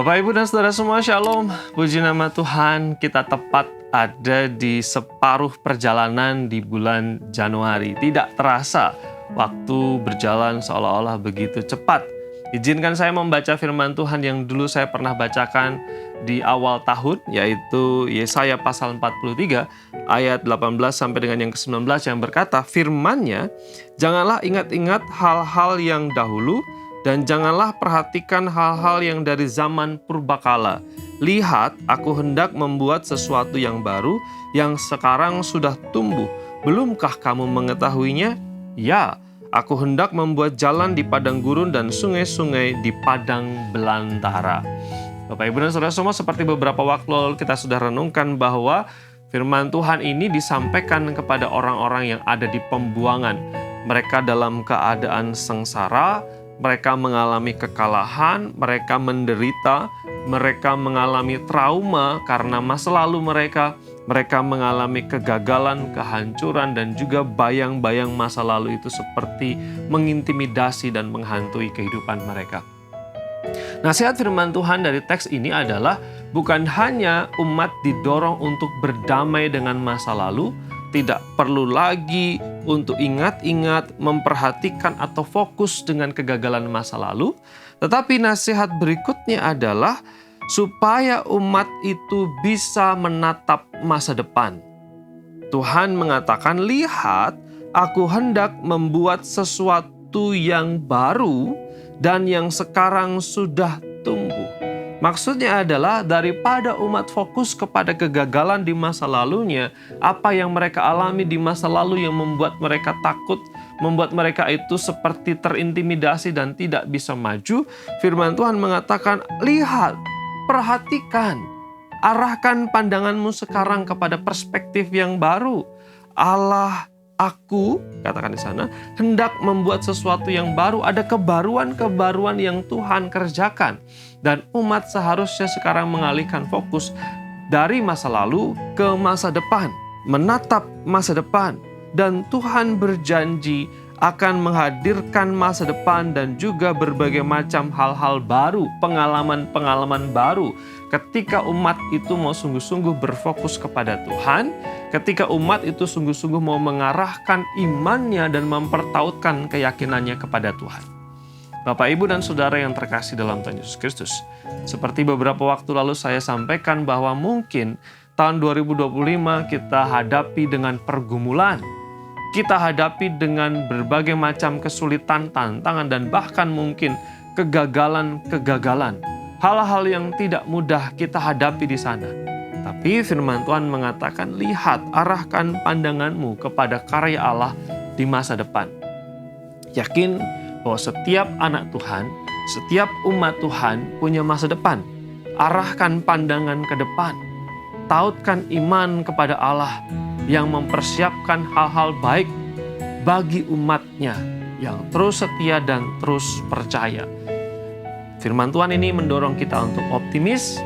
Bapak, Ibu, dan Saudara semua, Shalom. Puji nama Tuhan, kita tepat ada di separuh perjalanan di bulan Januari. Tidak terasa, waktu berjalan seolah-olah begitu cepat. Izinkan saya membaca firman Tuhan yang dulu saya pernah bacakan di awal tahun, yaitu Yesaya pasal 43, ayat 18 sampai dengan yang ke-19 yang berkata, firman-Nya, janganlah ingat-ingat hal-hal yang dahulu, dan janganlah perhatikan hal-hal yang dari zaman purbakala. Lihat, aku hendak membuat sesuatu yang baru, yang sekarang sudah tumbuh. Belumkah kamu mengetahuinya? Ya, aku hendak membuat jalan di padang gurun dan sungai-sungai di padang belantara. Bapak, Ibu, dan Saudara semua, seperti beberapa waktu lalu kita sudah renungkan bahwa firman Tuhan ini disampaikan kepada orang-orang yang ada di pembuangan. Mereka dalam keadaan sengsara, mereka mengalami kekalahan, mereka menderita, mereka mengalami trauma karena masa lalu mereka mengalami kegagalan, kehancuran, dan juga bayang-bayang masa lalu itu seperti mengintimidasi dan menghantui kehidupan mereka. Nasihat firman Tuhan dari teks ini adalah bukan hanya umat didorong untuk berdamai dengan masa lalu, tidak perlu lagi untuk ingat-ingat, memperhatikan atau fokus dengan kegagalan masa lalu. Tetapi nasihat berikutnya adalah supaya umat itu bisa menatap masa depan. Tuhan mengatakan, lihat, aku hendak membuat sesuatu yang baru dan yang sekarang sudah tumbuh. Maksudnya adalah daripada umat fokus kepada kegagalan di masa lalunya, apa yang mereka alami di masa lalu yang membuat mereka takut, membuat mereka itu seperti terintimidasi dan tidak bisa maju, firman Tuhan mengatakan, lihat, perhatikan, arahkan pandanganmu sekarang kepada perspektif yang baru. Allah, aku, katakan di sana, hendak membuat sesuatu yang baru. Ada kebaruan-kebaruan yang Tuhan kerjakan. Dan umat seharusnya sekarang mengalihkan fokus dari masa lalu ke masa depan. Menatap masa depan. Dan Tuhan berjanji akan menghadirkan masa depan dan juga berbagai macam hal-hal baru, pengalaman-pengalaman baru. Ketika umat itu mau sungguh-sungguh berfokus kepada Tuhan, ketika umat itu sungguh-sungguh mau mengarahkan imannya dan mempertautkan keyakinannya kepada Tuhan. Bapak, Ibu, dan Saudara yang terkasih dalam Tuhan Yesus Kristus, seperti beberapa waktu lalu saya sampaikan bahwa mungkin tahun 2025 kita hadapi dengan pergumulan, kita hadapi dengan berbagai macam kesulitan, tantangan, dan bahkan mungkin kegagalan-kegagalan. Hal-hal yang tidak mudah kita hadapi di sana. Tapi firman Tuhan mengatakan, lihat, arahkan pandanganmu kepada karya Allah di masa depan. Yakin bahwa setiap anak Tuhan, setiap umat Tuhan punya masa depan. Arahkan pandangan ke depan. Tautkan iman kepada Allah yang mempersiapkan hal-hal baik bagi umatnya yang terus setia dan terus percaya. Firman Tuhan ini mendorong kita untuk optimis,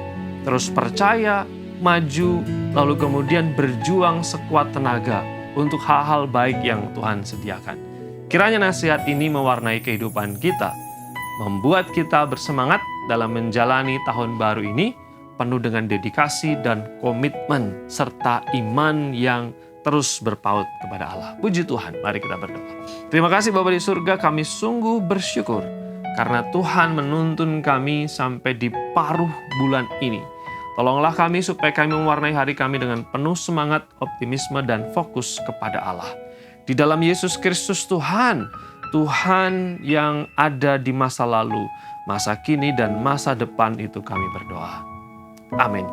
terus percaya, maju, lalu kemudian berjuang sekuat tenaga untuk hal-hal baik yang Tuhan sediakan. Kiranya nasihat ini mewarnai kehidupan kita, membuat kita bersemangat dalam menjalani tahun baru ini, penuh dengan dedikasi dan komitmen, serta iman yang terus berpaut kepada Allah. Puji Tuhan, mari kita berdoa. Terima kasih Bapa di surga, kami sungguh bersyukur karena Tuhan menuntun kami sampai di paruh bulan ini. Tolonglah kami supaya kami mewarnai hari kami dengan penuh semangat, optimisme, dan fokus kepada Allah. Di dalam Yesus Kristus Tuhan yang ada di masa lalu, masa kini, dan masa depan itu kami berdoa. Amin.